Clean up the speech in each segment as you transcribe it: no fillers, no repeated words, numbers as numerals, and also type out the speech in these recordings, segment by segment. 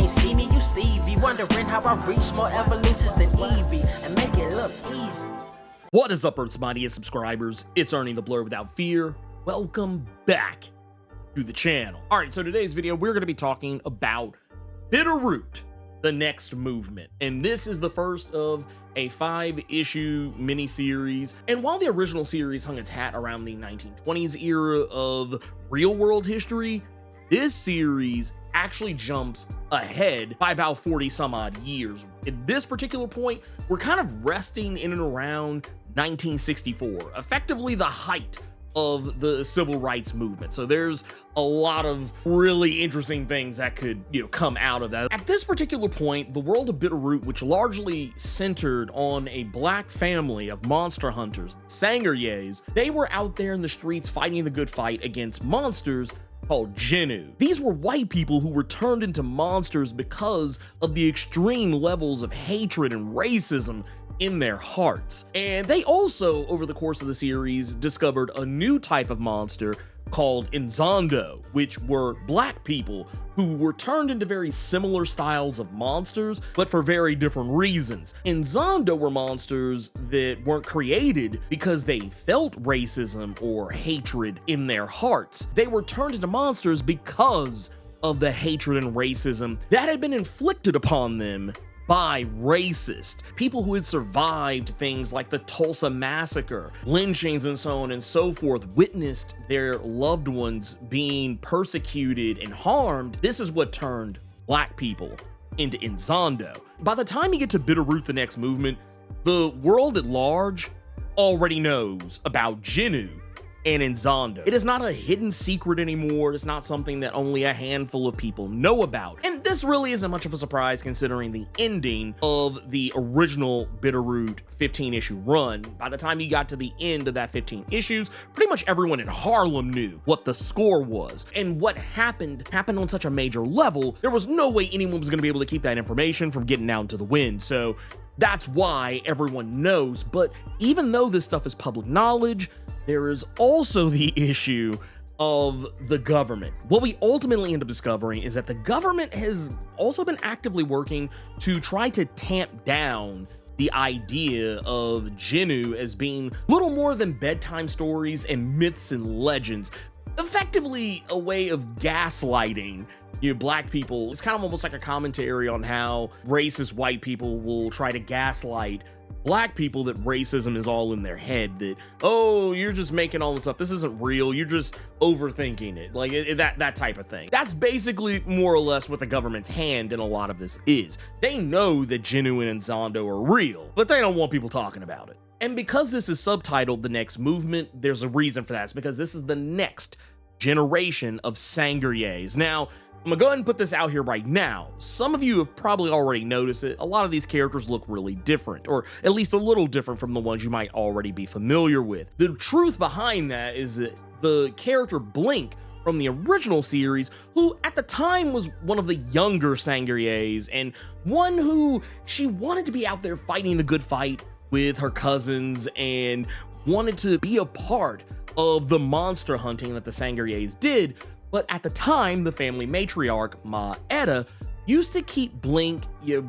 ain't see me, you Stevie. Wondering how I reach more evolutions than Eevee and make it look easy. What is up, Earth's mightiest subscribers? It's Ernie the Blerd without fear. Welcome back to the channel. All right, so today's video, we're going to be talking about Bitterroot, the next movement. And this is the first of a 5-issue miniseries. And while the original series hung its hat around the 1920s era of real-world history, this series actually jumps ahead by about 40 some odd years. At this particular point, we're kind of resting in and around 1964, effectively the height of the civil rights movement. So there's a lot of really interesting things that could, come out of that. At this particular point, the world of Bitterroot, which largely centered on a black family of monster hunters, Sangrees, they were out there in the streets fighting the good fight against monsters called Jinnu. These were white people who were turned into monsters because of the extreme levels of hatred and racism in their hearts. And they also, over the course of the series, discovered a new type of monster called Inzondo, which were black people who were turned into very similar styles of monsters, but for very different reasons. Inzondo were monsters that weren't created because they felt racism or hatred in their hearts. They were turned into monsters because of the hatred and racism that had been inflicted upon them by racists, people who had survived things like the Tulsa Massacre, lynchings, and so on and so forth, witnessed their loved ones being persecuted and harmed. This is what turned black people into Inzondo. By the time you get to Bitterroot, the next movement, the world at large already knows about Jinnu and Inzondo. It is not a hidden secret anymore. It's not something that only a handful of people know about. And this really isn't much of a surprise considering the ending of the original Bitterroot 15-issue run. By the time you got to the end of that 15 issues, pretty much everyone in Harlem knew what the score was. And what happened on such a major level, there was no way anyone was gonna be able to keep that information from getting out into the wind. So that's why everyone knows. But even though this stuff is public knowledge, there is also the issue of the government. What we ultimately end up discovering is that the government has also been actively working to try to tamp down the idea of Jinnu as being little more than bedtime stories and myths and legends, effectively a way of gaslighting black people. It's kind of almost like a commentary on how racist white people will try to gaslight black people that racism is all in their head, that, oh, you're just making all this up, this isn't real, you're just overthinking it, like that type of thing. That's basically more or less what the government's hand in a lot of this is. They know that Jinnu and Inzondo are real, but they don't want people talking about it. And because this is subtitled The Next Movement, there's a reason for that. It's because this is the next generation of Sangrees. Now, I'm gonna go ahead and put this out here right now. Some of you have probably already noticed it. A lot of these characters look really different, or at least a little different from the ones you might already be familiar with. The truth behind that is that the character Blink from the original series, who at the time was one of the younger Sangrees, and one who she wanted to be out there fighting the good fight with her cousins and wanted to be a part of the monster hunting that the Sangrees did. But at the time, the family matriarch, Mosnter, used to keep Blink,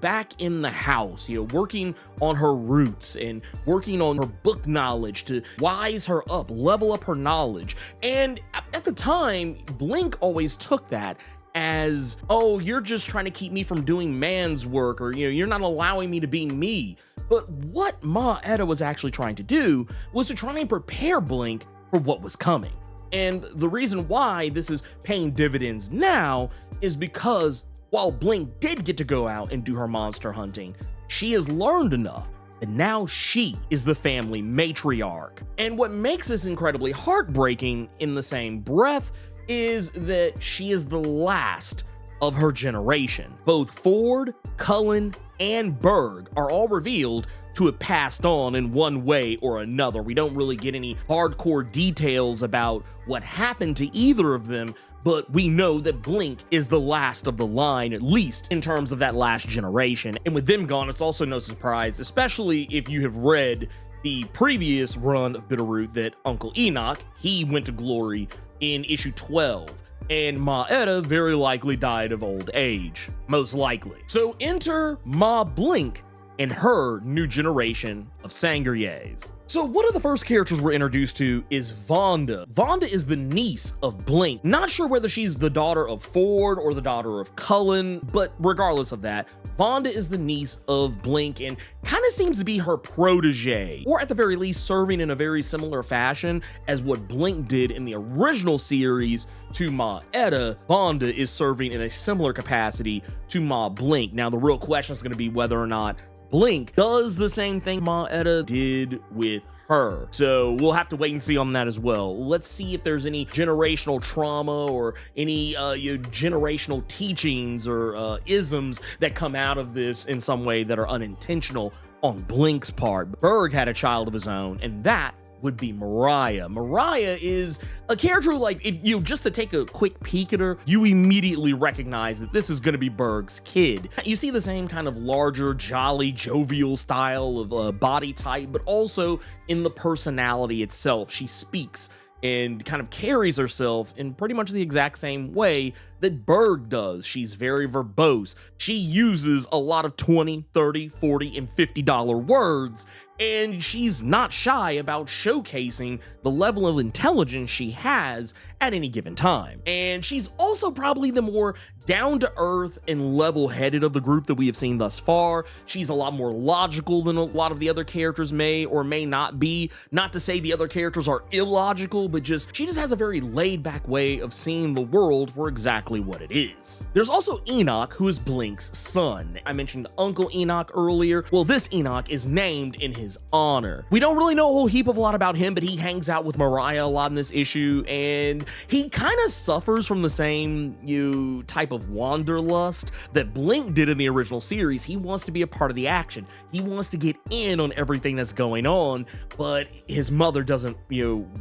back in the house, working on her roots and working on her book knowledge to wise her up, level up her knowledge. And at the time, Blink always took that as, oh, you're just trying to keep me from doing man's work, or, you're not allowing me to be me. But what Mosnter was actually trying to do was to try and prepare Blink for what was coming. And the reason why this is paying dividends now is because while Blink did get to go out and do her monster hunting, she has learned enough that now she is the family matriarch. And what makes this incredibly heartbreaking in the same breath is that she is the last of her generation. Both Ford, Cullen, and Berg are all revealed to have passed on in one way or another. We don't really get any hardcore details about what happened to either of them, but we know that Blink is the last of the line, at least in terms of that last generation. And with them gone, it's also no surprise, especially if you have read the previous run of Bitterroot, that Uncle Enoch, he went to glory in issue 12. and Mosnter very likely died of old age, most likely. So enter Ma Blink and her new generation of Sangrees. So one of the first characters we're introduced to is Vonda. Vonda is the niece of Blink. Not sure whether she's the daughter of Ford or the daughter of Cullen, but regardless of that, Vonda is the niece of Blink and kind of seems to be her protege, or at the very least serving in a very similar fashion as what Blink did in the original series to Mosnter. Vonda is serving in a similar capacity to Ma Blink. Now the real question is going to be whether or not Blink does the same thing Mosnter did with her. So we'll have to wait and see on that as well. Let's see if there's any generational trauma or any generational teachings or isms that come out of this in some way that are unintentional on Blink's part. Berg had a child of his own, and that would be Mariah. Mariah is a character who, like, if you just to take a quick peek at her, you immediately recognize that this is going to be Berg's kid. You see the same kind of larger, jolly, jovial style of body type, but also in the personality itself. She speaks and kind of carries herself in pretty much the exact same way that Berg does. She's very verbose. She uses a lot of 20, 30, 40, and $50 words, and she's not shy about showcasing the level of intelligence she has at any given time. And she's also probably the more down-to-earth and level-headed of the group that we have seen thus far. She's a lot more logical than a lot of the other characters may or may not be. Not to say the other characters are illogical, but she just has a very laid-back way of seeing the world for exactly what it is. There's also Enoch, who is Blink's son. I mentioned Uncle Enoch earlier. Well, this Enoch is named in his honor. We don't really know a whole heap of a lot about him, but he hangs out with Mariah a lot in this issue, and he kind of suffers from the same type of wanderlust that Blink did in the original series. He wants to be a part of the action. He wants to get in on everything that's going on, but his mother doesn't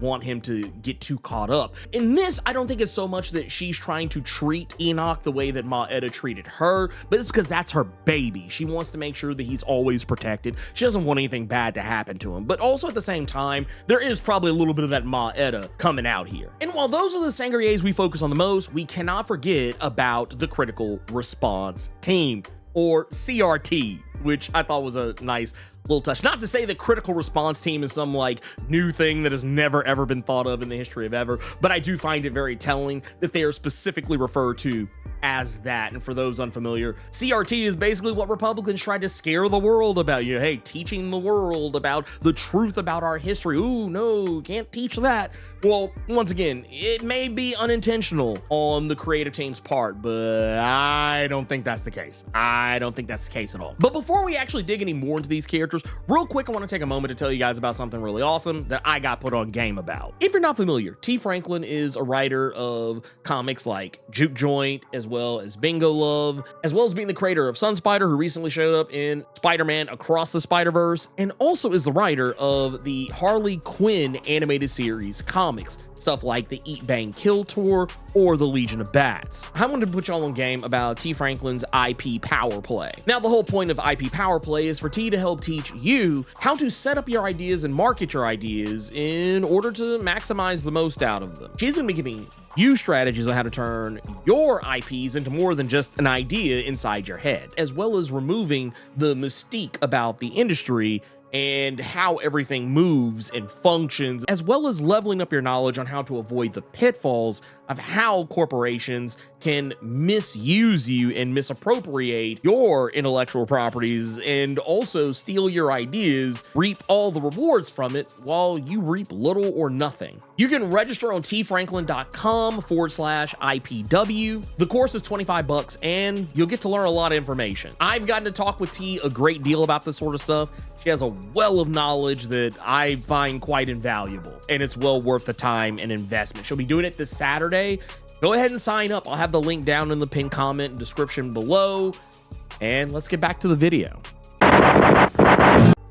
want him to get too caught up. In this, I don't think it's so much that she's trying to treat Enoch the way that Mosnter treated her, but it's because that's her baby. She wants to make sure that he's always protected. She doesn't want anything bad to happen to him, but also at the same time, there is probably a little bit of that Mosnter coming out here. And while those are the Sangrees we focus on the most, we cannot forget about the Critical Response Team, or CRT, which I thought was a nice little touch. Not to say that Critical Response Team is some like new thing that has never ever been thought of in the history of ever, but I do find it very telling that they are specifically referred to as that. And for those unfamiliar, CRT is basically what Republicans tried to scare the world about. Hey, teaching the world about the truth about our history. Ooh, no, can't teach that. Well, once again, it may be unintentional on the creative team's part, but I don't think that's the case. I don't think that's the case at all. But before we actually dig any more into these characters, real quick, I want to take a moment to tell you guys about something really awesome that I got put on game about. If you're not familiar, T. Franklin is a writer of comics like Juke Joint, as well as Bingo Love, as well as being the creator of Sunspider, who recently showed up in Spider-Man Across the Spider-Verse, and also is the writer of the Harley Quinn animated series comics, stuff like the Eat Bang Kill Tour or the Legion of Bats. I wanted to put y'all on game about T. Franklin's IP Power Play. Now, the whole point of IP Power Play is for T to help teach you how to set up your ideas and market your ideas in order to maximize the most out of them. She's going to be giving you strategies on how to turn your IPs into more than just an idea inside your head, as well as removing the mystique about the industry and how everything moves and functions, as well as leveling up your knowledge on how to avoid the pitfalls of how corporations can misuse you and misappropriate your intellectual properties and also steal your ideas, reap all the rewards from it while you reap little or nothing. You can register on tfranklin.com/IPW. The course is $25 and you'll get to learn a lot of information. I've gotten to talk with T a great deal about this sort of stuff. She has a well of knowledge that I find quite invaluable, and it's well worth the time and investment. She'll be doing it this Saturday. Go ahead and sign up. I'll have the link down in the pinned comment and description below, and let's get back to the video.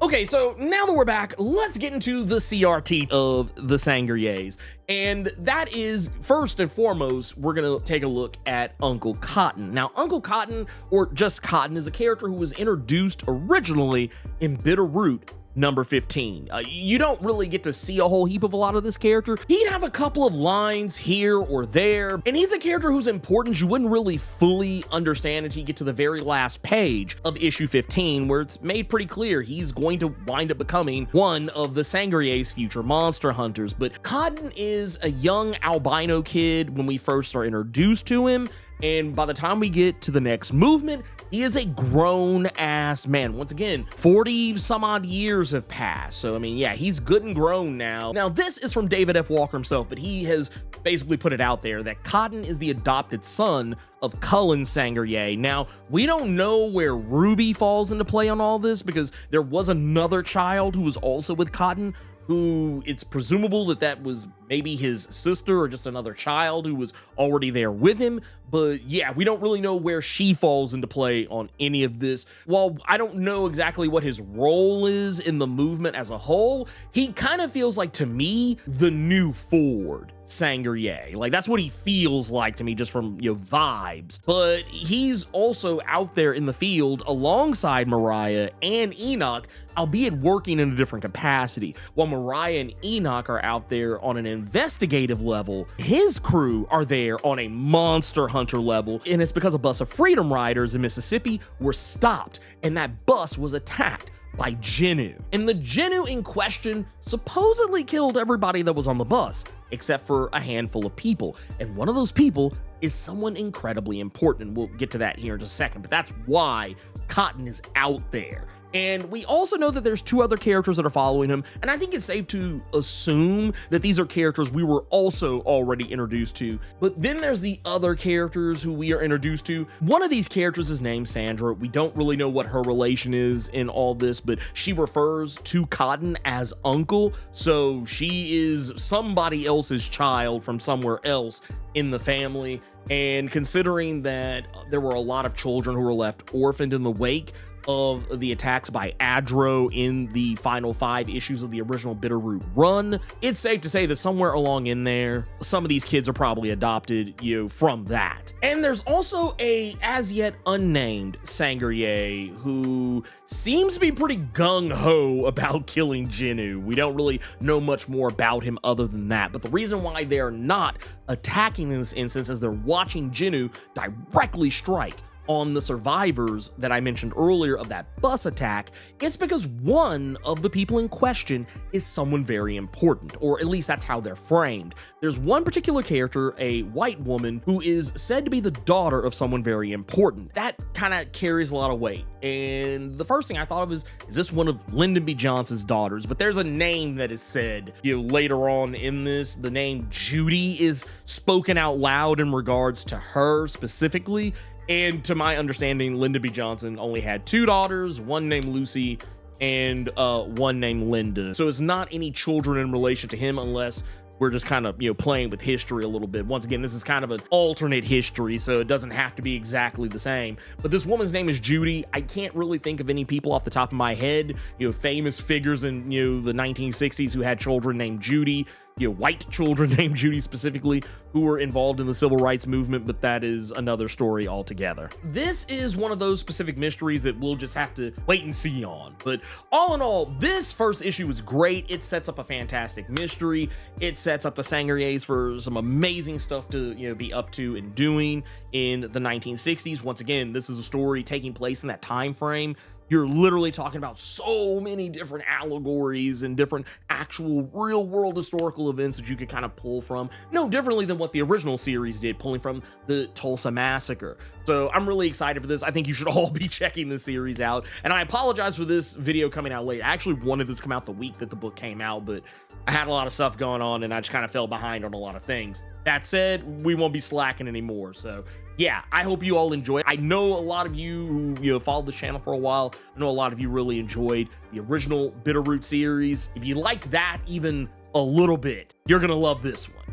Okay, so now that we're back, let's get into the CRT of the Sangrees. And that is, first and foremost, we're going to take a look at Uncle Cotton. Now, Uncle Cotton, or just Cotton, is a character who was introduced originally in Bitterroot number 15. You don't really get to see a whole heap of a lot of this character. He'd have a couple of lines here or there, and he's a character whose importance you wouldn't really fully understand until you get to the very last page of issue 15, where it's made pretty clear he's going to wind up becoming one of the Sangrier's future monster hunters. But Cotton is a young albino kid when we first are introduced to him, and by the time we get to the next movement, he is a grown-ass man. Once again, 40-some-odd years have passed. So, I mean, yeah, he's good and grown now. Now, this is from David F. Walker himself, but he has basically put it out there that Cotton is the adopted son of Cullen Sangrier. Now, we don't know where Ruby falls into play on all this, because there was another child who was also with Cotton, who it's presumable that was maybe his sister or just another child who was already there with him. But yeah, we don't really know where she falls into play on any of this. While I don't know exactly what his role is in the movement as a whole, he kind of feels like, to me, the new Ford Sangrier. Like, that's what he feels like to me, just from, vibes. But he's also out there in the field alongside Mariah and Enoch, albeit working in a different capacity. While Mariah and Enoch are out there on an investigative level, his crew are there on a monster hunter level, and it's because a bus of Freedom Riders in Mississippi were stopped, and that bus was attacked by Jinnu. And the Jinnu in question supposedly killed everybody that was on the bus, except for a handful of people. And one of those people is someone incredibly important. We'll get to that here in just a second, but that's why Cotton is out there. And we also know that there's two other characters that are following him, and I think it's safe to assume that these are characters we were also already introduced to. But then there's the other characters who we are introduced to. One of these characters is named Sandra. We don't really know what her relation is in all this, but she refers to Cotton as uncle, so she is somebody else's child from somewhere else in the family. And considering that there were a lot of children who were left orphaned in the wake of the attacks by Adro in the final 5 issues of the original Bitterroot run, it's safe to say that somewhere along in there, some of these kids are probably adopted, from that. And there's also a as yet unnamed Sangrier who seems to be pretty gung-ho about killing Jinnu. We don't really know much more about him other than that, but the reason why they're not attacking in this instance is they're watching Jinnu directly strike on the survivors that I mentioned earlier of that bus attack. It's because one of the people in question is someone very important, or at least that's how they're framed. There's one particular character, a white woman, who is said to be the daughter of someone very important. That kind of carries a lot of weight. And the first thing I thought of is this one of Lyndon B. Johnson's daughters? But there's a name that is said, later on in this. The name Judy is spoken out loud in regards to her specifically. And to my understanding, Lyndon B. Johnson only had 2 daughters, one named Lucy and one named Linda. So it's not any children in relation to him, unless we're just kind of, playing with history a little bit. Once again, this is kind of an alternate history, so it doesn't have to be exactly the same. But this woman's name is Judy. I can't really think of any people off the top of my head, famous figures in, the 1960s who had children named Judy. White children named Judy specifically, who were involved in the civil rights movement, but that is another story altogether. This is one of those specific mysteries that we'll just have to wait and see on. But all in all, this first issue is great. It sets up a fantastic mystery. It sets up the Sangriers for some amazing stuff to be up to and doing in the 1960s. Once again, this is a story taking place in that time frame. You're literally talking about so many different allegories and different actual real world historical events that you could kind of pull from, no differently than what the original series did, pulling from the Tulsa Massacre. So I'm really excited for this. I think you should all be checking this series out. And I apologize for this video coming out late. I actually wanted this to come out the week that the book came out, but I had a lot of stuff going on and I just kind of fell behind on a lot of things. That said, we won't be slacking anymore. So yeah, I hope you all enjoy it. I know a lot of you who followed the channel for a while. I know a lot of you really enjoyed the original Bitterroot series. If you liked that even a little bit, you're gonna love this one.